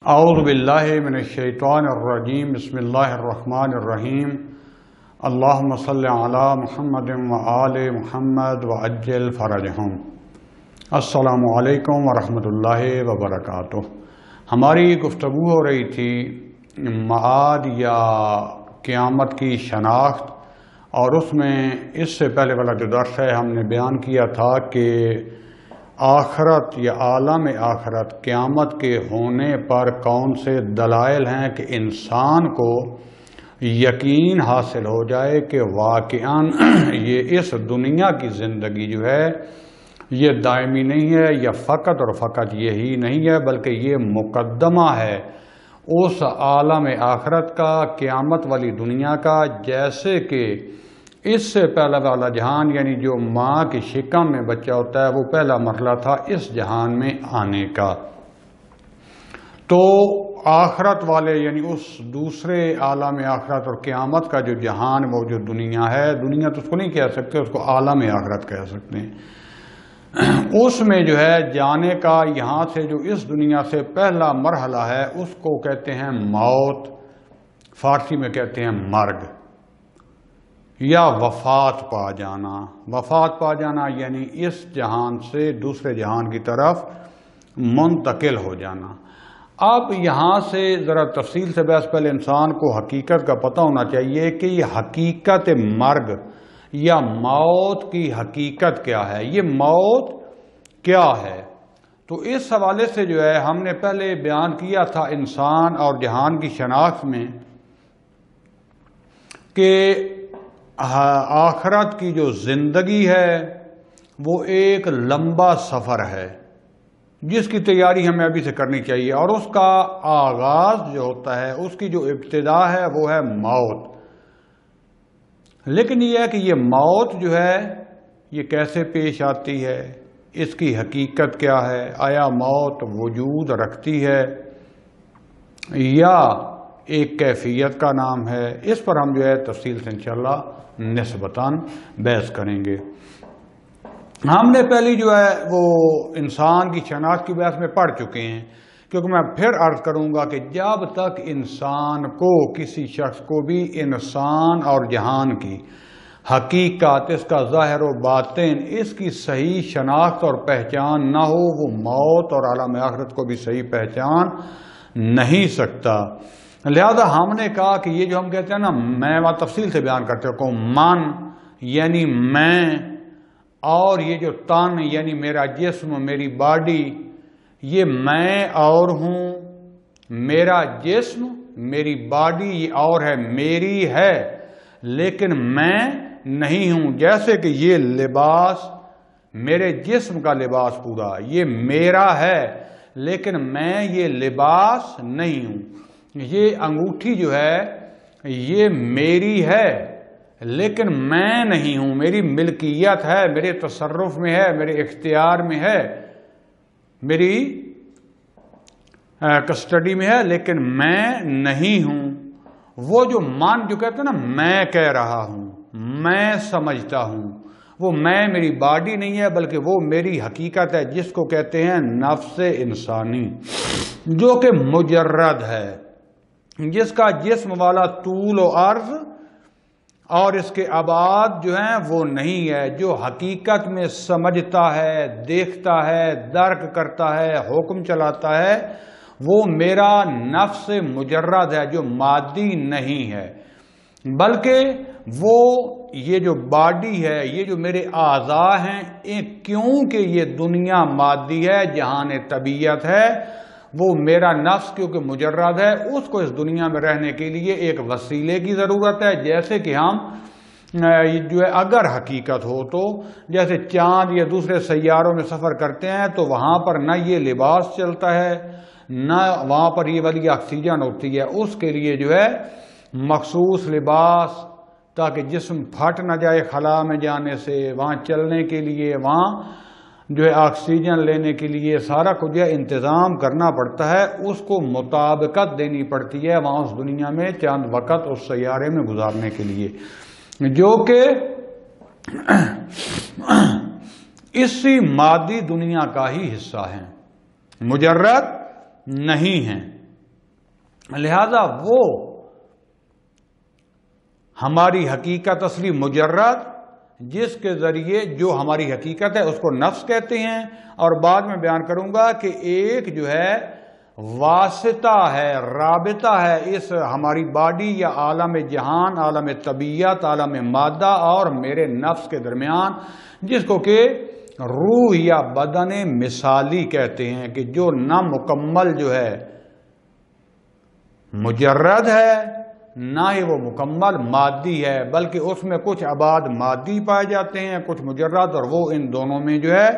اعوذ باللہ من الشیطان الرجیم بسم اللہ الرحمن الرحیم اللہم صلی علی محمد وآل محمد وعجل فرجہم۔ السلام علیکم ورحمۃ اللہ وبرکاتہ۔ ہماری گفتگو ہو رہی تھی معاد یا قیامت کی شناخت، اور اس میں اس سے پہلے والا جو درس ہے ہم نے بیان کیا تھا کہ آخرت یا عالم آخرت قیامت کے ہونے پر کون سے دلائل ہیں کہ انسان کو یقین حاصل ہو جائے کہ واقعاً یہ اس دنیا کی زندگی جو ہے یہ دائمی نہیں ہے، یا فقط اور فقط یہی نہیں ہے بلکہ یہ مقدمہ ہے اس عالم آخرت کا، قیامت والی دنیا کا، جیسے کہ اس سے پہلا والا جہان یعنی جو ماں کی شکم میں بچہ ہوتا ہے وہ پہلا مرحلہ تھا اس جہان میں آنے کا۔ تو آخرت والے یعنی اس دوسرے عالم آخرت اور قیامت کا جو جہان وہ جو دنیا ہے، دنیا تو اس کو نہیں کہہ سکتے، اس کو عالم آخرت کہہ سکتے ہیں۔ اس میں جو ہے جانے کا، یہاں سے جو اس دنیا سے پہلا مرحلہ ہے اس کو کہتے ہیں موت، فارسی میں کہتے ہیں مرگ یا وفات پا جانا۔ وفات پا جانا یعنی اس جہان سے دوسرے جہان کی طرف منتقل ہو جانا۔ اب یہاں سے ذرا تفصیل سے بحث، پہلے انسان کو حقیقت کا پتہ ہونا چاہیے کہ یہ حقیقت مرگ یا موت کی حقیقت کیا ہے، یہ موت کیا ہے۔ تو اس حوالے سے جو ہے ہم نے پہلے بیان کیا تھا انسان اور جہان کی شناخت میں کہ آخرت کی جو زندگی ہے وہ ایک لمبا سفر ہے جس کی تیاری ہمیں ابھی سے کرنی چاہیے، اور اس کا آغاز جو ہوتا ہے، اس کی جو ابتدا ہے وہ ہے موت۔ لیکن یہ ہے کہ یہ موت جو ہے یہ کیسے پیش آتی ہے، اس کی حقیقت کیا ہے، آیا موت وجود رکھتی ہے یا ایک کیفیت کا نام ہے، اس پر ہم جو ہے تفصیل سے انشاءاللہ نسبتاً بحث کریں گے۔ ہم نے پہلی جو ہے وہ انسان کی شناخت کی بحث میں پڑھ چکے ہیں، کیونکہ میں پھر عرض کروں گا کہ جب تک انسان کو، کسی شخص کو بھی انسان اور جہان کی حقیقت، اس کا ظاہر و باطن، اس کی صحیح شناخت اور پہچان نہ ہو، وہ موت اور عالم آخرت کو بھی صحیح پہچان نہیں سکتا۔ لہذا ہم نے کہا کہ یہ جو ہم کہتے ہیں نا، میں وہاں تفصیل سے بیان کرتے ہوں، من یعنی میں، اور یہ جو تن یعنی میرا جسم، میری باڈی، یہ میں اور ہوں، میرا جسم، میری باڈی یہ اور ہے، میری ہے لیکن میں نہیں ہوں۔ جیسے کہ یہ لباس، میرے جسم کا لباس پورا یہ میرا ہے لیکن میں یہ لباس نہیں ہوں۔ یہ انگوٹھی جو ہے یہ میری ہے لیکن میں نہیں ہوں، میری ملکیت ہے، میرے تصرف میں ہے، میرے اختیار میں ہے، میری کسٹڈی میں ہے لیکن میں نہیں ہوں۔ وہ جو من جو کہتے ہیں نا میں کہہ رہا ہوں، میں سمجھتا ہوں، وہ میں میری باڈی نہیں ہے بلکہ وہ میری حقیقت ہے، جس کو کہتے ہیں نفس انسانی، جو کہ مجرد ہے، جس کا جسم والا طول و عرض اور اس کے ابعاد جو ہیں وہ نہیں ہے، جو حقیقت میں سمجھتا ہے، دیکھتا ہے، درک کرتا ہے، حکم چلاتا ہے، وہ میرا نفس مجرد ہے جو مادی نہیں ہے، بلکہ وہ یہ جو باڈی ہے، یہ جو میرے اعضاء ہیں، کیونکہ یہ دنیا مادی ہے، جہان طبیعت ہے، وہ میرا نفس کیونکہ مجرد ہے، اس کو اس دنیا میں رہنے کے لیے ایک وسیلے کی ضرورت ہے۔ جیسے کہ ہم جو ہے اگر حقیقت ہو تو جیسے چاند یا دوسرے سیاروں میں سفر کرتے ہیں تو وہاں پر نہ یہ لباس چلتا ہے، نہ وہاں پر یہ والی آکسیجن ہوتی ہے، اس کے لیے جو ہے مخصوص لباس، تاکہ جسم پھٹ نہ جائے خلا میں جانے سے، وہاں چلنے کے لیے، وہاں جو ہے آکسیجن لینے کے لیے سارا کچھ انتظام کرنا پڑتا ہے، اس کو مطابقت دینی پڑتی ہے وہاں اس دنیا میں چند وقت اس سیارے میں گزارنے کے لیے، جو کہ اسی مادی دنیا کا ہی حصہ ہیں، مجرد نہیں ہیں۔ لہذا وہ ہماری حقیقت اصلی مجرد، جس کے ذریعے جو ہماری حقیقت ہے اس کو نفس کہتے ہیں، اور بعد میں بیان کروں گا کہ ایک جو ہے واسطہ ہے، رابطہ ہے اس ہماری باڈی یا عالم جہان، عالم طبیعت، عالم مادہ اور میرے نفس کے درمیان، جس کو کہ روح یا بدن مثالی کہتے ہیں، کہ جو نہ مکمل جو ہے مجرد ہے، نہ ہی وہ مکمل مادی ہے، بلکہ اس میں کچھ ابعاد مادی پائے جاتے ہیں، کچھ مجرد، اور وہ ان دونوں میں جو ہے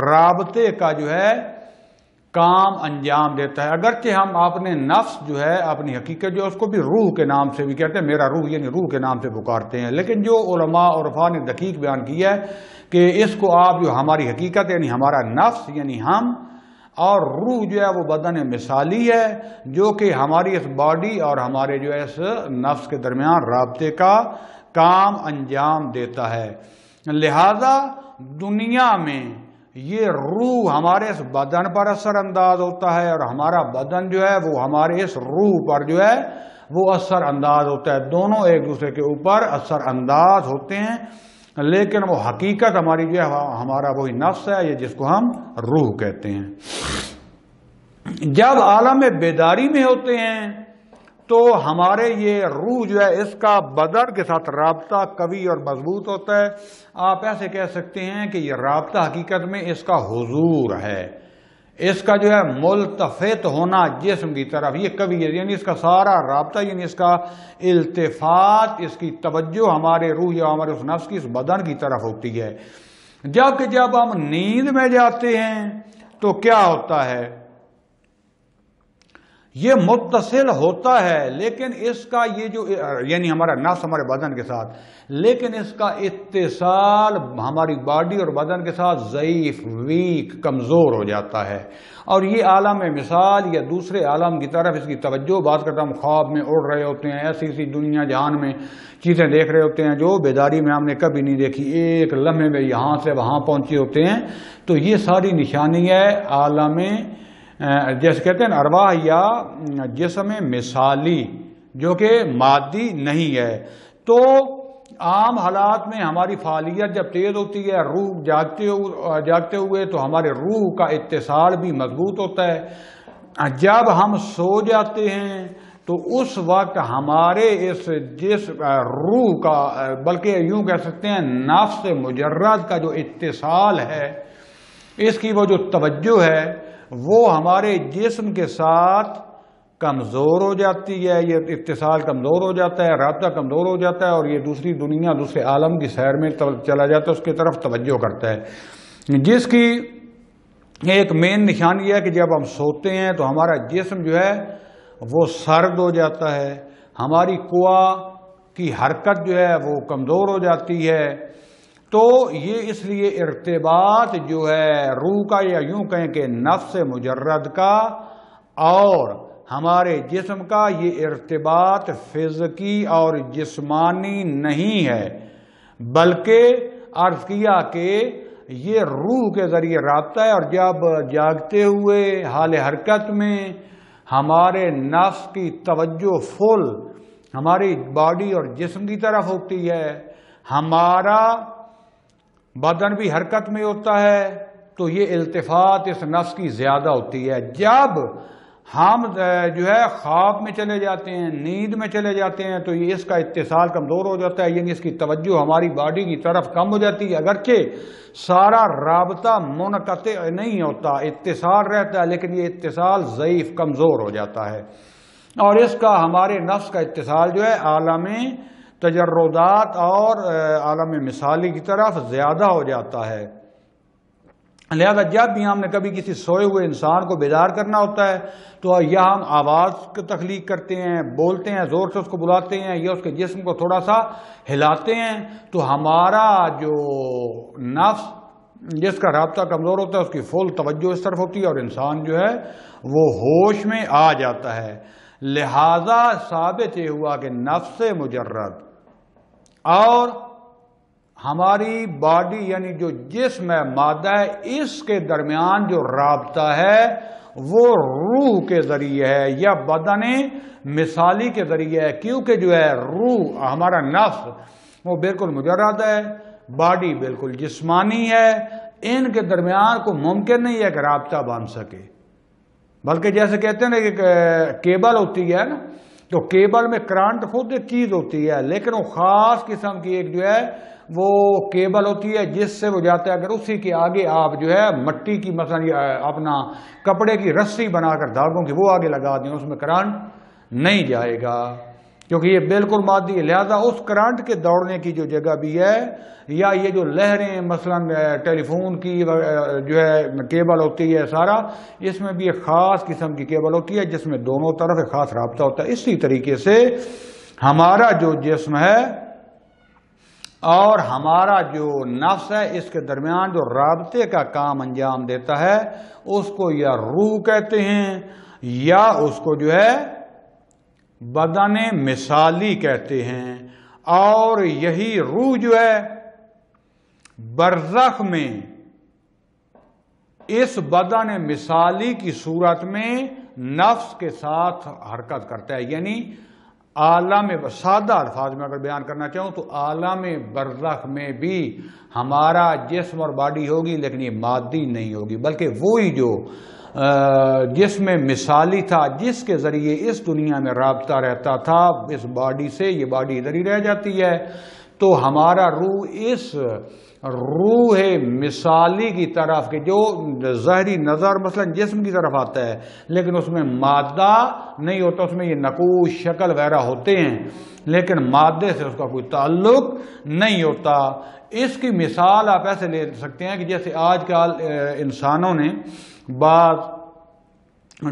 رابطے کا جو ہے کام انجام دیتا ہے۔ اگرچہ ہم اپنے نفس جو ہے، اپنی حقیقت جو ہے، اس کو بھی روح کے نام سے بھی کہتے ہیں، میرا روح یعنی روح کے نام سے پکارتے ہیں، لیکن جو علماء اور عرفاء نے دقیق بیان کیا ہے کہ اس کو آپ جو ہماری حقیقت یعنی ہمارا نفس یعنی ہم، اور روح جو ہے وہ بدن مثالی ہے، جو کہ ہماری اس باڈی اور ہمارے جو ہے اس نفس کے درمیان رابطے کا کام انجام دیتا ہے۔ لہذا دنیا میں یہ روح ہمارے اس بدن پر اثر انداز ہوتا ہے، اور ہمارا بدن جو ہے وہ ہمارے اس روح پر جو ہے وہ اثر انداز ہوتا ہے، دونوں ایک دوسرے کے اوپر اثر انداز ہوتے ہیں، لیکن وہ حقیقت ہماری جو ہے ہمارا وہی نفس ہے، یہ جس کو ہم روح کہتے ہیں۔ جب عالم بیداری میں ہوتے ہیں تو ہمارے یہ روح جو ہے اس کا بدن کے ساتھ رابطہ قوی اور مضبوط ہوتا ہے۔ آپ ایسے کہہ سکتے ہیں کہ یہ رابطہ حقیقت میں اس کا حضور ہے، اس کا جو ہے ملتفت ہونا جسم کی طرف، یہ قوی ہے، یعنی اس کا سارا رابطہ، یعنی اس کا التفات، اس کی توجہ ہمارے روح یا ہمارے اس نفس کی اس بدن کی طرف ہوتی ہے۔ جبکہ جب ہم نیند میں جاتے ہیں تو کیا ہوتا ہے؟ یہ متصل ہوتا ہے، لیکن اس کا یہ جو یعنی ہمارا نفس ہمارے بدن کے ساتھ، لیکن اس کا اتصال ہماری باڈی اور بدن کے ساتھ ضعیف، ویک، کمزور ہو جاتا ہے، اور یہ عالم مثال یا دوسرے عالم کی طرف اس کی توجہ، بات کرتا ہم خواب میں اڑ رہے ہوتے ہیں، ایسی ایسی دنیا جہان میں چیزیں دیکھ رہے ہوتے ہیں جو بیداری میں ہم نے کبھی نہیں دیکھی، ایک لمحے میں یہاں سے وہاں پہنچے ہوتے ہیں، تو یہ ساری نشانی ہے عالم جیسے کہتے ہیں ارواح یا جسم مثالی، جو کہ مادی نہیں ہے۔ تو عام حالات میں ہماری فعالیت جب تیز ہوتی ہے، روح جاگتے ہوئے، تو ہمارے روح کا اتصال بھی مضبوط ہوتا ہے۔ جب ہم سو جاتے ہیں تو اس وقت ہمارے اس روح کا، بلکہ یوں کہہ سکتے ہیں نفس مجرد کا جو اتصال ہے، اس کی وہ جو توجہ ہے، وہ ہمارے جسم کے ساتھ کمزور ہو جاتی ہے، یہ اتصال کمزور ہو جاتا ہے، رابطہ کمزور ہو جاتا ہے، اور یہ دوسری دنیا، دوسرے عالم کی سیر میں چلا جاتا ہے، اس کی طرف توجہ کرتا ہے، جس کی ایک مین نشانی ہے کہ جب ہم سوتے ہیں تو ہمارا جسم جو ہے وہ سرد ہو جاتا ہے، ہماری قوا کی حرکت جو ہے وہ کمزور ہو جاتی ہے۔ تو یہ اس لیے ارتباط جو ہے روح کا، یا یوں کہیں کہ نفس مجرد کا اور ہمارے جسم کا، یہ ارتباط فزیکی اور جسمانی نہیں ہے، بلکہ عرض کیا کہ یہ روح کے ذریعے رابطہ ہے، اور جب جاگتے ہوئے حال حرکت میں ہمارے نفس کی توجہ فل ہماری باڈی اور جسم کی طرف ہوتی ہے، ہمارا بدن بھی حرکت میں ہوتا ہے، تو یہ التفات اس نفس کی زیادہ ہوتی ہے۔ جب ہم جو ہے خواب میں چلے جاتے ہیں، نیند میں چلے جاتے ہیں، تو یہ اس کا اتصال کمزور ہو جاتا ہے، یعنی اس کی توجہ ہماری باڈی کی طرف کم ہو جاتی ہے، اگرچہ سارا رابطہ منقطع نہیں ہوتا، اتصال رہتا ہے، لیکن یہ اتصال ضعیف، کمزور ہو جاتا ہے، اور اس کا ہمارے نفس کا اتصال جو ہے عالم تجردات اور عالم مثالی کی طرف زیادہ ہو جاتا ہے۔ لہذا جب بھی ہم نے کبھی کسی سوئے ہوئے انسان کو بیدار کرنا ہوتا ہے تو یا ہم آواز کی تخلیق کرتے ہیں، بولتے ہیں، زور سے اس کو بلاتے ہیں، یا اس کے جسم کو تھوڑا سا ہلاتے ہیں، تو ہمارا جو نفس جس کا رابطہ کمزور ہوتا ہے اس کی فل توجہ اس طرف ہوتی ہے، اور انسان جو ہے وہ ہوش میں آ جاتا ہے۔ لہذا ثابت یہ ہوا کہ نفس مجرد اور ہماری باڈی یعنی جو جسم ہے، مادہ ہے، اس کے درمیان جو رابطہ ہے وہ روح کے ذریعے ہے یا بدن مثالی کے ذریعے ہے، کیونکہ جو ہے روح ہمارا نفس وہ بالکل مجرد ہے، باڈی بالکل جسمانی ہے، ان کے درمیان کو ممکن نہیں ہے کہ رابطہ بن سکے، بلکہ جیسے کہتے ہیں نا کہ کیبل ہوتی ہے نا، تو کیبل میں کرنٹ خود ایک چیز ہوتی ہے، لیکن وہ خاص قسم کی ایک جو ہے وہ کیبل ہوتی ہے جس سے وہ جاتا ہے، اگر اسی کے آگے آپ جو ہے مٹی کی مثلا اپنا کپڑے کی رسی بنا کر دھاگوں کی وہ آگے لگا دیں، اس میں کرنٹ نہیں جائے گا، کیونکہ یہ بالکل مادی ہے، لہذا اس کرنٹ کے دوڑنے کی جو جگہ بھی ہے، یا یہ جو لہریں مثلا ٹیلی فون کی جو ہے کیبل ہوتی ہے سارا، اس میں بھی ایک خاص قسم کی کیبل ہوتی ہے جس میں دونوں طرف ایک خاص رابطہ ہوتا ہے۔ اسی طریقے سے ہمارا جو جسم ہے اور ہمارا جو نفس ہے، اس کے درمیان جو رابطے کا کام انجام دیتا ہے اس کو یا روح کہتے ہیں یا اس کو جو ہے بدن مثالی کہتے ہیں، اور یہی روح جو ہے برزخ میں اس بدن مثالی کی صورت میں نفس کے ساتھ حرکت کرتا ہے، یعنی عالم سادہ الفاظ میں اگر بیان کرنا چاہوں تو عالم برزخ میں بھی ہمارا جسم اور باڈی ہوگی، لیکن یہ مادی نہیں ہوگی، بلکہ وہی جو جسم مثالی تھا جس کے ذریعے اس دنیا میں رابطہ رہتا تھا اس باڈی سے، یہ باڈی ادھر ہی رہ جاتی ہے، تو ہمارا روح اس روح مثالی کی طرف کہ جو ظاہری نظر مثلا جسم کی طرف آتا ہے لیکن اس میں مادہ نہیں ہوتا، اس میں یہ نقوش شکل وغیرہ ہوتے ہیں لیکن مادے سے اس کا کوئی تعلق نہیں ہوتا۔ اس کی مثال آپ ایسے لے سکتے ہیں کہ جیسے آج کل انسانوں نے بعض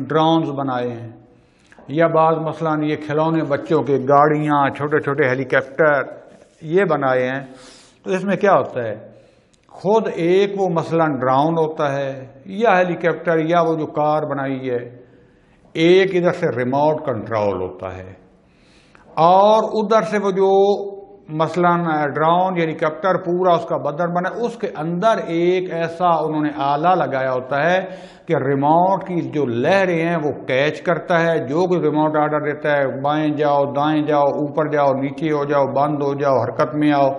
ڈرونز بنائے ہیں، یا بعض مثلا یہ کھلونے بچوں کے گاڑیاں، چھوٹے چھوٹے ہیلی کاپٹر یہ بنائے ہیں، تو اس میں کیا ہوتا ہے، خود ایک وہ مثلا ڈرون ہوتا ہے یا ہیلی کاپٹر یا وہ جو کار بنائی ہے، ایک ادھر سے ریموٹ کنٹرول ہوتا ہے، اور ادھر سے وہ جو مثلا ڈرون یا ہیلی کاپٹر پورا اس کا بدن بنا، اس کے اندر ایک ایسا انہوں نے آلہ لگایا ہوتا ہے کہ ریموٹ کی جو لہریں ہیں وہ کیچ کرتا ہے، جو کوئی ریموٹ آرڈر دیتا ہے بائیں جاؤ دائیں جاؤ اوپر جاؤ نیچے ہو جاؤ بند ہو جاؤ حرکت میں آؤ،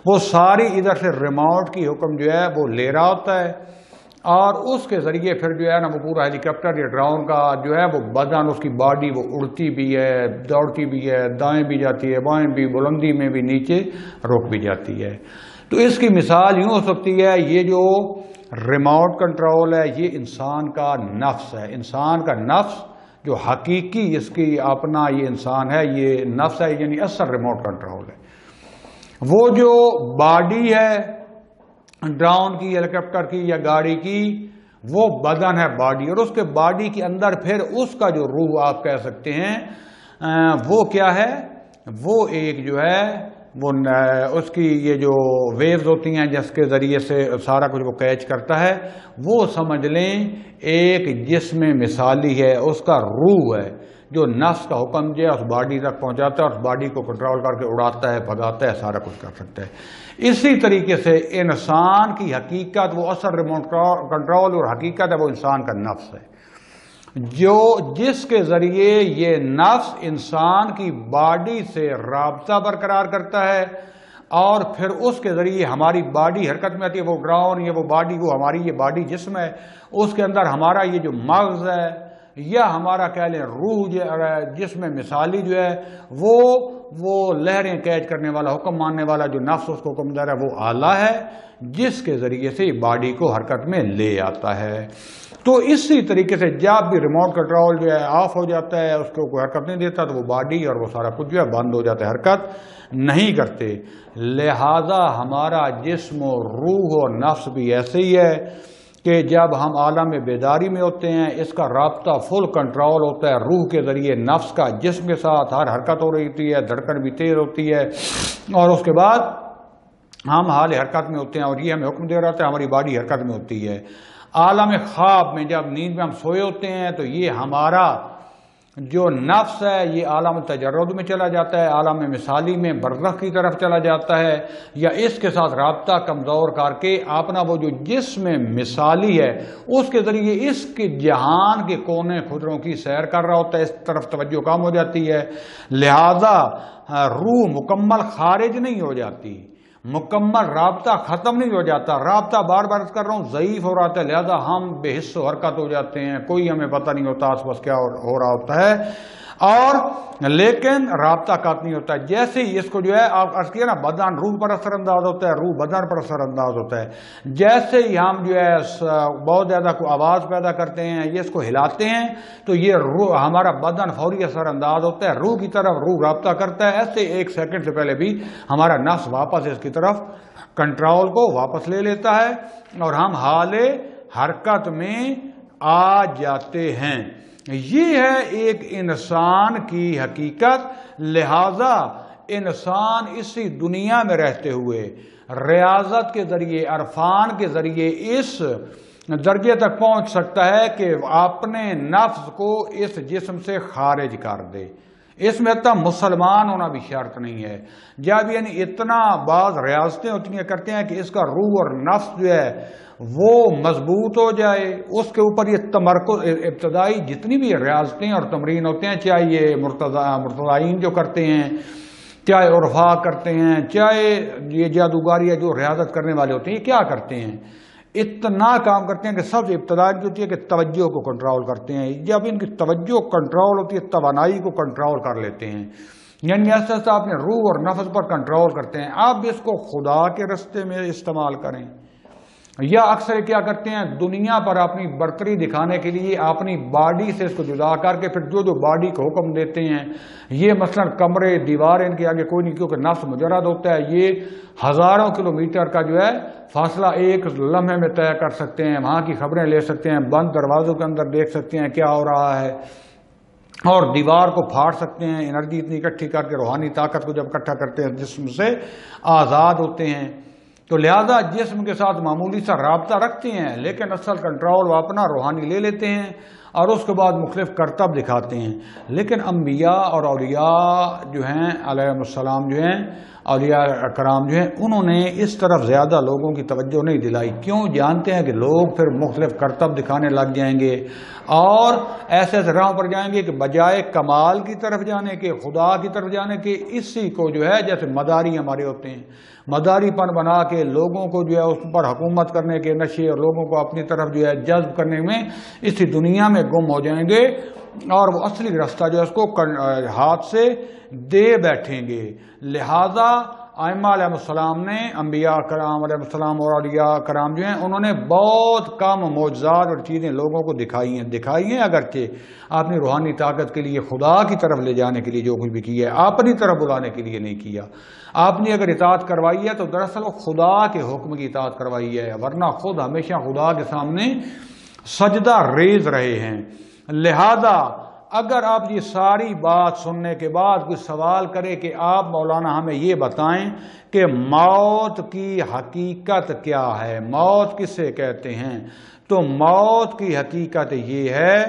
وہ ساری ادھر سے ریموٹ کی حکم جو ہے وہ لے رہا ہوتا ہے، اور اس کے ذریعے پھر جو ہے نا وہ پورا ہیلی کاپٹر یا ڈرون کا جو ہے وہ بدن، اس کی باڈی وہ اڑتی بھی ہے، دوڑتی بھی ہے، دائیں بھی جاتی ہے بائیں بھی، بلندی میں بھی نیچے رک بھی جاتی ہے۔ تو اس کی مثال یوں ہو سکتی ہے، یہ جو ریموٹ کنٹرول ہے یہ انسان کا نفس ہے، انسان کا نفس جو حقیقی اس کی اپنا یہ انسان ہے، یہ نفس ہے، یعنی اصل ریموٹ کنٹرول ہے۔ وہ جو باڈی ہے ڈرون کی، ہیلی کاپٹر کی یا گاڑی کی، وہ بدن ہے باڈی، اور اس کے باڈی کے اندر پھر اس کا جو روح آپ کہہ سکتے ہیں وہ کیا ہے، وہ ایک جو ہے وہ اس کی یہ جو ویوز ہوتی ہیں جس کے ذریعے سے سارا کچھ وہ کیچ کرتا ہے، وہ سمجھ لیں ایک جسم مثالی ہے، اس کا روح ہے جو نفس کا حکم جو ہے اس باڈی تک پہنچاتا ہے، اس باڈی کو کنٹرول کر کے اڑاتا ہے، بھگاتا ہے، سارا کچھ کر سکتا ہے۔ اسی طریقے سے انسان کی حقیقت وہ اصل ریموٹ کنٹرول اور حقیقت ہے وہ انسان کا نفس ہے، جس کے ذریعے یہ نفس انسان کی باڈی سے رابطہ برقرار کرتا ہے، اور پھر اس کے ذریعے ہماری باڈی حرکت میں آتی ہے، وہ ڈرون یا وہ باڈی، وہ ہماری یہ باڈی جسم ہے، اس کے اندر ہمارا یہ جو مغز ہے یا ہمارا کہہ لیں روح جسم مثالی جو ہے وہ لہریں کیچ کرنے والا، حکم ماننے والا جو نفس اس کو حکم دے رہا ہے وہ آلہ ہے جس کے ذریعے سے باڈی کو حرکت میں لے آتا ہے۔ تو اسی طریقے سے جب بھی ریموٹ کنٹرول جو ہے آف ہو جاتا ہے، اس کو کوئی حرکت نہیں دیتا، تو وہ باڈی اور وہ سارا کچھ جو ہے بند ہو جاتا ہے، حرکت نہیں کرتے۔ لہذا ہمارا جسم و روح و نفس بھی ایسے ہی ہے کہ جب ہم عالم بیداری میں ہوتے ہیں اس کا رابطہ فل کنٹرول ہوتا ہے روح کے ذریعے، نفس کا جسم کے ساتھ ہر حرکت ہو رہی ہوتی ہے، دھڑکن بھی تیز ہوتی ہے، اور اس کے بعد ہم حال حرکت میں ہوتے ہیں، اور یہ ہمیں حکم دے رہا ہوتا ہے، ہماری باڈی حرکت میں ہوتی ہے۔ عالم خواب میں جب نیند میں ہم سوئے ہوتے ہیں تو یہ ہمارا جو نفس ہے یہ عالم تجرد میں چلا جاتا ہے، عالم مثالی میں برزخ کی طرف چلا جاتا ہے، یا اس کے ساتھ رابطہ کمزور کر کے اپنا وہ جو جسم مثالی ہے اس کے ذریعے اس کے جہان کے کونے خضروں کی سیر کر رہا ہوتا ہے، اس طرف توجہ کم ہو جاتی ہے، لہذا روح مکمل خارج نہیں ہو جاتی، مکمل رابطہ ختم نہیں ہو جاتا، رابطہ بار بار کر رہا ہوں ضعیف ہو رہا ہے، لہذا ہم بے حس و حرکت ہو جاتے ہیں، کوئی ہمیں پتہ نہیں ہوتا آس پاس کیا ہو رہا ہوتا ہے، اور لیکن رابطہ قطع نہیں ہوتا ہے۔ جیسے ہی اس کو جو ہے آپ عرض کیا نا، بدن روح پر اثر انداز ہوتا ہے، روح بدن پر اثر انداز ہوتا ہے، جیسے ہی ہم جو ہے بہت زیادہ کو آواز پیدا کرتے ہیں، یہ اس کو ہلاتے ہیں تو یہ روح ہمارا بدن فوری اثر انداز ہوتا ہے، روح کی طرف روح رابطہ کرتا ہے، ایسے ایک سیکنڈ سے پہلے بھی ہمارا نفس واپس اس کی طرف کنٹرول کو واپس لے لیتا ہے اور ہم حال حرکت میں آ جاتے ہیں۔ یہ ہے ایک انسان کی حقیقت، لہذا انسان اسی دنیا میں رہتے ہوئے ریاضت کے ذریعے، عرفان کے ذریعے اس درجے تک پہنچ سکتا ہے کہ اپنے نفس کو اس جسم سے خارج کر دے۔ اس میں اتنا مسلمان ہونا بھی شرط نہیں ہے، جب یعنی اتنا بعض ریاضتیں اتنی کرتے ہیں کہ اس کا روح اور نفس جو ہے وہ مضبوط ہو جائے، اس کے اوپر یہ تمرکز، ابتدائی جتنی بھی ریاضتیں اور تمرین ہوتے ہیں، چاہے یہ مرتضائین جو کرتے ہیں، چاہے عرفا کرتے ہیں، چاہے یہ جادوگاری جو ریاضت کرنے والے ہوتے ہیں، یہ کیا کرتے ہیں؟ اتنا کام کرتے ہیں کہ سب سے ابتدائی جو ہوتی ہے کہ توجہ کو کنٹرول کرتے ہیں، جب ان کی توجہ کنٹرول ہوتی ہے توانائی کو کنٹرول کر لیتے ہیں، یعنی ایسا ایسا اپنے روح اور نفس پر کنٹرول کرتے ہیں، اب اس کو خدا کے رستے میں استعمال کریں۔ یا اکثر کیا کرتے ہیں، دنیا پر اپنی برتری دکھانے کے لیے اپنی باڈی سے اس کو جدا کر کے پھر جو باڈی کو حکم دیتے ہیں، یہ مثلا کمرے دیوار ان کے آگے کوئی نہیں، کیونکہ نفس مجرد ہوتا ہے، یہ ہزاروں کلومیٹر کا جو ہے فاصلہ ایک لمحے میں طے کر سکتے ہیں، وہاں کی خبریں لے سکتے ہیں، بند دروازوں کے اندر دیکھ سکتے ہیں کیا ہو رہا ہے، اور دیوار کو پھاڑ سکتے ہیں، انرجی اتنی اکٹھی کر کے روحانی طاقت کو جب اکٹھا کرتے ہیں جسم سے آزاد ہوتے ہیں، تو لہذا جسم کے ساتھ معمولی سا رابطہ رکھتے ہیں، لیکن اصل کنٹرول وہ اپنا روحانی لے لیتے ہیں اور اس کے بعد مختلف کرتب دکھاتے ہیں۔ لیکن انبیاء اور اولیاء جو ہیں علیہم السلام جو ہیں، اولیاء کرام جو ہیں، انہوں نے اس طرف زیادہ لوگوں کی توجہ نہیں دلائی، کیوں؟ جانتے ہیں کہ لوگ پھر مختلف کرتب دکھانے لگ جائیں گے اور ایسے ایسے راہوں پر جائیں گے کہ بجائے کمال کی طرف جانے کے، خدا کی طرف جانے کے، اسی کو جو ہے جیسے مداری ہمارے ہوتے ہیں، مداری پن بنا کے لوگوں کو جو ہے اس پر حکومت کرنے کے نشے اور لوگوں کو اپنی طرف جو ہے جذب کرنے میں اسی دنیا میں گم ہو جائیں گے، اور وہ اصلی راستہ جو ہے اس کو ہاتھ سے دے بیٹھیں گے۔ لہذا ائمہ علیہ السلام نے، انبیاء کرام علیہ السلام اور اولیاء کرام جو ہیں، انہوں نے بہت کم معجزات اور چیزیں لوگوں کو دکھائی ہیں اگرچہ اپنی روحانی طاقت کے لیے، خدا کی طرف لے جانے کے لیے جو کچھ بھی کیا ہے، اپنی طرف بلانے کے لیے نہیں کیا۔ آپ نے اگر اطاعت کروائی ہے تو دراصل وہ خدا کے حکم کی اطاعت کروائی ہے، ورنہ خود ہمیشہ خدا کے سامنے سجدہ ریز رہے ہیں۔ لہذا اگر آپ یہ ساری بات سننے کے بعد کوئی سوال کرے کہ آپ مولانا ہمیں یہ بتائیں کہ موت کی حقیقت کیا ہے، موت کسے کہتے ہیں، تو موت کی حقیقت یہ ہے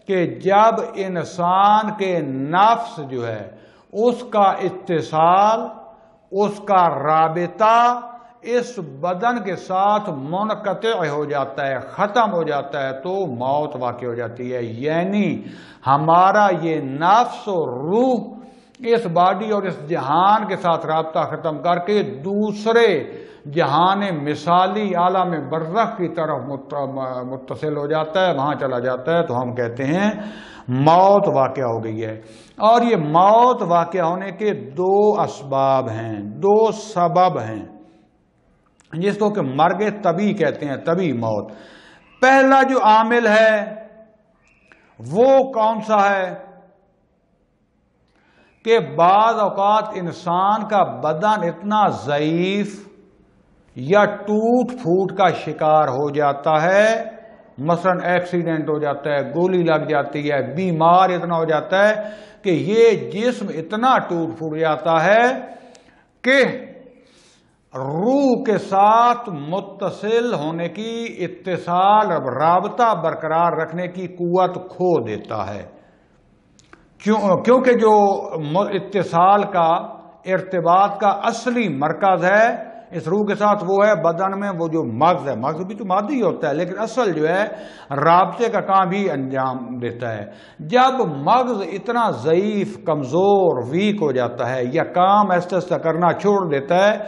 کہ جب انسان کے نفس جو ہے اس کا اتصال، اس کا رابطہ اس بدن کے ساتھ منقطع ہو جاتا ہے، ختم ہو جاتا ہے، تو موت واقع ہو جاتی ہے۔ یعنی ہمارا یہ نفس اور روح اس باڈی اور اس جہان کے ساتھ رابطہ ختم کر کے دوسرے جہان مثالی عالم برزخ کی طرف متصل ہو جاتا ہے، وہاں چلا جاتا ہے، تو ہم کہتے ہیں موت واقع ہو گئی ہے۔ اور یہ موت واقع ہونے کے دو اسباب ہیں، دو سبب ہیں، جس کو کہ مرگ طبی کہتے ہیں، طبی موت۔ پہلا جو عامل ہے وہ کون سا ہے کہ بعض اوقات انسان کا بدن اتنا ضعیف یا ٹوٹ پھوٹ کا شکار ہو جاتا ہے، مثلا ایکسیڈنٹ ہو جاتا ہے، گولی لگ جاتی ہے، بیمار اتنا ہو جاتا ہے کہ یہ جسم اتنا ٹوٹ پھوٹ جاتا ہے کہ روح کے ساتھ متصل ہونے کی، اتصال رابطہ برقرار رکھنے کی قوت کھو دیتا ہے۔ کیونکہ جو اتصال کا ارتباط کا اصلی مرکز ہے اس روح کے ساتھ وہ ہے بدن میں وہ جو مغز ہے. مغز بھی تو مادی ہوتا ہے لیکن اصل جو ہے رابطے کا کام بھی انجام دیتا ہے. جب مغز اتنا ضعیف کمزور ویک ہو جاتا ہے یا کام ایسا ایسا کرنا چھوڑ دیتا ہے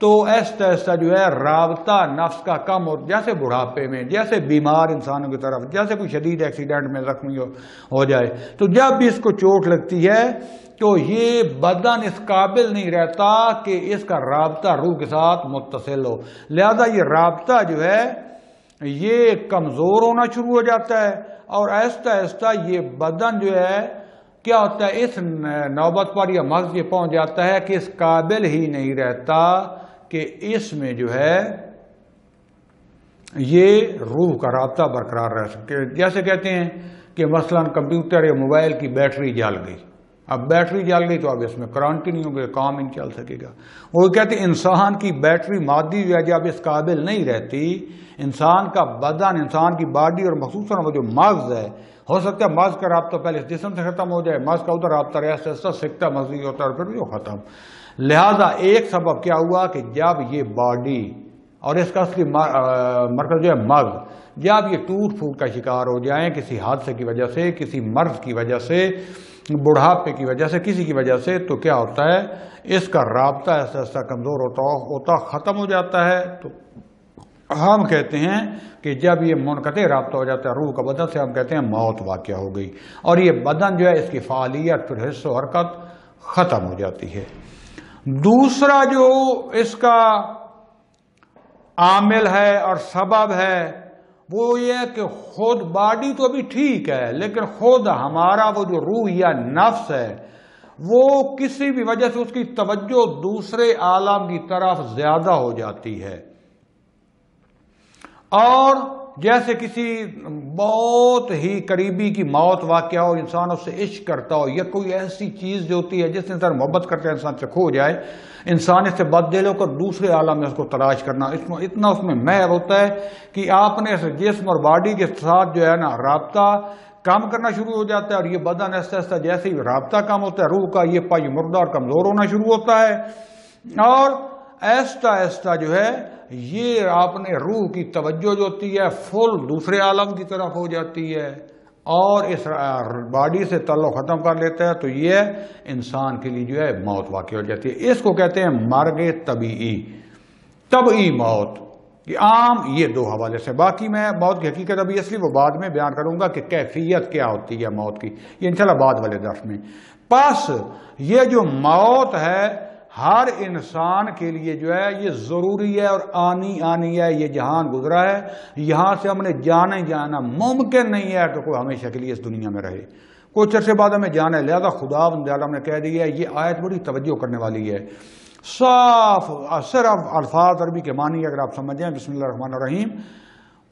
تو ایسا ایسا جو ہے رابطہ نفس کا کم ہو, جیسے بڑھاپے میں, جیسے بیمار انسانوں کی طرف, جیسے کوئی شدید ایکسیڈنٹ میں زخمی ہو جائے تو جب بھی اس کو چوٹ لگتی ہے تو یہ بدن اس قابل نہیں رہتا کہ اس کا رابطہ روح کے ساتھ متصل ہو. لہذا یہ رابطہ جو ہے یہ کمزور ہونا شروع ہو جاتا ہے اور آہستہ آہستہ یہ بدن جو ہے کیا ہوتا ہے اس نوبت پر یا مغز یہ پہنچ جاتا ہے کہ اس قابل ہی نہیں رہتا کہ اس میں جو ہے یہ روح کا رابطہ برقرار رہ سکے. جیسے کہتے ہیں کہ مثلا کمپیوٹر یا موبائل کی بیٹری جل گئی, اب بیٹری جل گئی تو اب اس میں کرنٹ نہیں ہوگا, کام نہیں چل سکے گا. وہ کہتے ہیں انسان کی بیٹری مادی جو ہے جب اس قابل نہیں رہتی, انسان کا بدن, انسان کی باڈی اور مخصوصاً وہ جو مغز ہے, ہو سکتا ہے مغز کا رابطہ پہلے اس جسم سے ختم ہو جائے, مغز کا ادھر رابطہ رہتا ہے, سکتا مغزی ہوتا ہے اور پھر وہ ختم. لہذا ایک سبب کیا ہوا کہ جب یہ باڈی اور اس کا اصلی مرکز جو ہے مغز, جب یہ ٹوٹ پھوٹ کا شکار ہو جائیں کسی حادثے کی وجہ سے, کسی مرض کی وجہ سے, بڑھاپے کی وجہ سے, کسی کی وجہ سے, تو کیا ہوتا ہے اس کا رابطہ ایسا ایسا کمزور ہوتا ختم ہو جاتا ہے. تو ہم کہتے ہیں کہ جب یہ منقطع رابطہ ہو جاتا ہے روح کا بدن سے, ہم کہتے ہیں موت واقع ہو گئی اور یہ بدن جو ہے اس کی فعالیت پھر حص و حرکت ختم ہو جاتی ہے. دوسرا جو اس کا عامل ہے اور سبب ہے وہ یہ ہے کہ خود باڈی تو ابھی ٹھیک ہے لیکن خود ہمارا وہ جو روح یا نفس ہے وہ کسی بھی وجہ سے اس کی توجہ دوسرے عالم کی طرف زیادہ ہو جاتی ہے. اور جیسے کسی بہت ہی قریبی کی موت واقع ہو, انسان اس سے عشق کرتا ہو, یا کوئی ایسی چیز جو ہوتی ہے جس سے انسان محبت کرتا ہے انسان سے کھو جائے, انسان اس سے بددل ہو کر دوسرے عالم میں اس کو تلاش کرنا, اتنا اس میں محو ہوتا ہے کہ آپ نے اس جسم اور باڈی کے ساتھ جو ہے نا رابطہ کام کرنا شروع ہو جاتا ہے اور یہ بدن ایسا ایسا جیسے ہی رابطہ کم ہوتا ہے روح کا یہ پائی مردہ اور کمزور ہونا شروع ہوتا ہے اور ایستا ایستا جو ہے یہ آپ نے روح کی توجہ جو ہوتی ہے فل دوسرے عالم کی طرف ہو جاتی ہے اور اس باڈی سے تعلق ختم کر لیتا ہے. تو یہ انسان کے لیے جو ہے موت واقع ہو جاتی ہے. اس کو کہتے ہیں مرگ طبعی موت. یہ عام یہ دو حوالے سے, باقی میں موت کی حقیقت ابھی اصلی وہ بعد میں بیان کروں گا کہ کیفیت کیا ہوتی ہے موت کی, یہ انشاءاللہ بعد والے درس میں. پس یہ جو موت ہے ہر انسان کے لیے جو ہے یہ ضروری ہے اور آنی ہے. یہ جہان گزرا ہے, یہاں سے ہم نے جانا ہی جانا, ممکن نہیں ہے کہ کوئی ہمیشہ کے لیے اس دنیا میں رہے, کچھ عرصے بعد ہمیں جانا ہے. لہذا خدا بندہ نے کہہ دیا ہے, یہ آیت بڑی توجہ کرنے والی ہے. صاف صرف الفاظ عربی کے معنی اگر آپ سمجھیں, بسم اللہ الرحمن الرحیم,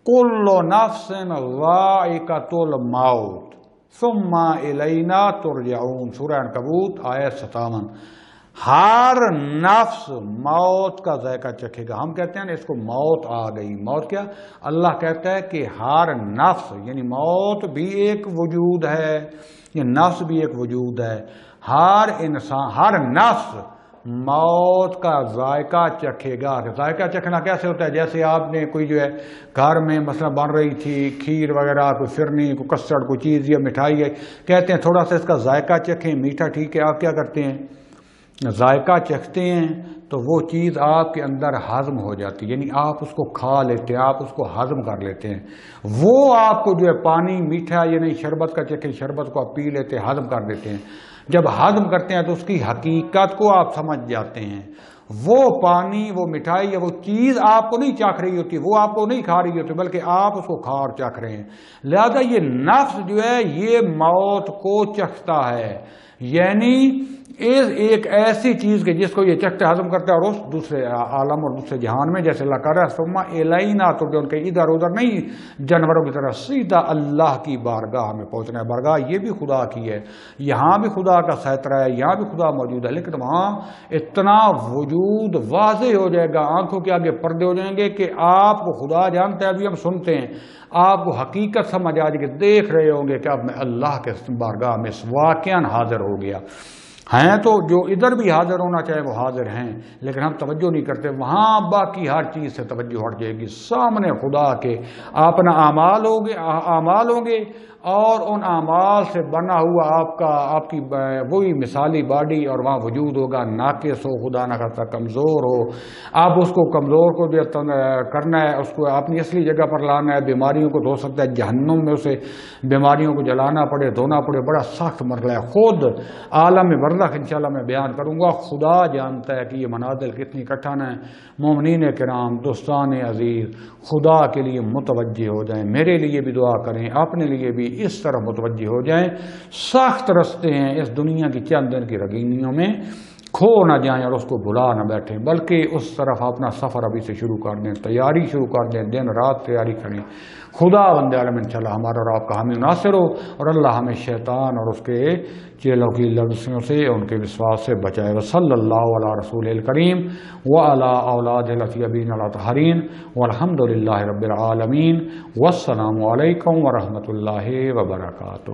کل نفس ذائقۃ الموت ثم الینا ترجعون, سورہ عنکبوت آیت 57. ہر نفس موت کا ذائقہ چکھے گا. ہم کہتے ہیں نا اس کو موت آ گئی. موت کیا؟ اللہ کہتا ہے کہ ہر نفس یعنی موت بھی ایک وجود ہے, یہ نفس بھی ایک وجود ہے. ہر انسان ہر نفس موت کا ذائقہ چکھے گا. ذائقہ چکھنا کیسے ہوتا ہے؟ جیسے آپ نے کوئی جو ہے گھر میں مثلا بن رہی تھی کھیر وغیرہ, کوئی فرنی, کوئی کسٹرڈ, کوئی چیز یا مٹھائی ہے, کہتے ہیں تھوڑا سا اس کا ذائقہ چکھیں, میٹھا ٹھیک ہے. آپ کیا کرتے ہیں؟ ذائقہ چکھتے ہیں تو وہ چیز آپ کے اندر ہضم ہو جاتی ہے, یعنی آپ اس کو کھا لیتے ہیں, آپ اس کو ہضم کر لیتے ہیں. وہ آپ کو جو ہے پانی میٹھا یا نہیں شربت کا چکھے, شربت کو آپ پی لیتے ہیں, ہضم کر دیتے ہیں. جب ہضم کرتے ہیں تو اس کی حقیقت کو آپ سمجھ جاتے ہیں. وہ پانی, وہ مٹھائی یا وہ چیز آپ کو نہیں چکھ رہی ہوتی, وہ آپ کو نہیں کھا رہی ہوتی, بلکہ آپ اس کو کھا اور چکھ رہے ہیں. لہذا یہ نفس جو ہے یہ موت کو چکھتا ہے, یعنی ایک ایسی چیز کے جس کو یہ چکھتے ہضم کرتا ہے اور اس دوسرے عالم اور دوسرے جہان میں, جیسے اللہ کہہ رہا ہے ثم الینا ترجعون, کہ ادھر ادھر نہیں جانوروں کی طرح سیدھا اللہ کی بارگاہ میں پہنچنا ہے. بارگاہ یہ بھی خدا کی ہے, یہاں بھی خدا کا سیطرہ ہے, یہاں بھی خدا موجود ہے, لیکن وہاں اتنا وجود وجود واضح ہو جائے گا، آنکھوں کے آگے پردے ہو جائیں گے کہ آپ کو خدا جانتا ہے. ابھی ہم سنتے ہیں، آپ کو حقیقت سمجھ آ جائے گی، دیکھ رہے ہوں گے کہ اب میں اللہ کے بارگاہ میں واقعاً حاضر ہو گیا. ہیں تو جو ادھر بھی حاضر ہونا چاہے وہ حاضر ہیں، لیکن ہم توجہ نہیں کرتے. وہاں باقی ہر چیز سے توجہ ہٹ جائے گی. سامنے خدا کے اپنا اعمال ہوں گے اور ان اعمال سے بنا ہوا آپ کی وہی مثالی باڈی، اور وہاں وجود ہوگا ناقص ہو، خدا نہ خاصہ کمزور ہو. آپ اس کو کمزور کو جو کرنا ہے، اس کو اپنی اصلی جگہ پر لانا ہے. بیماریوں کو دھو سکتا ہے، جہنم میں اسے بیماریوں کو جلانا پڑے، دھونا پڑے. بڑا سخت مرحلہ ہے. خود عالم برزخ انشاءاللہ میں بیان کروں گا. خدا جانتا ہے کہ یہ منازل کتنی کٹھن ہے. مومنین کرام، دوستان عزیز، خدا کے لیے متوجہ ہو جائیں. میرے لیے بھی دعا کریں، اپنے لیے بھی اس طرح متوجہ ہو جائیں. سخت رستے ہیں اس دنیا کی چند دن کی رگینیوں میں، کھو نہ جائیں اور اس کو بھلا نہ بیٹھیں، بلکہ اس طرف اپنا سفر ابھی سے شروع کر دیں، تیاری شروع کر دیں، دن رات تیاری کریں. خدا بند عالم انشاءاللہ ہمارا اور آپ کا حامی ناصر ہو، اور اللہ ہمیں شیطان اور اس کے چیلوں کی لبسوں سے، ان کے وسواس سے بچائے. وصلی اللہ علی رسول الکریم وعلی اولاد الاطیبین الاطہرین والحمد للہ رب العالمین. والسلام علیکم ورحمۃ اللہ وبرکاتہ.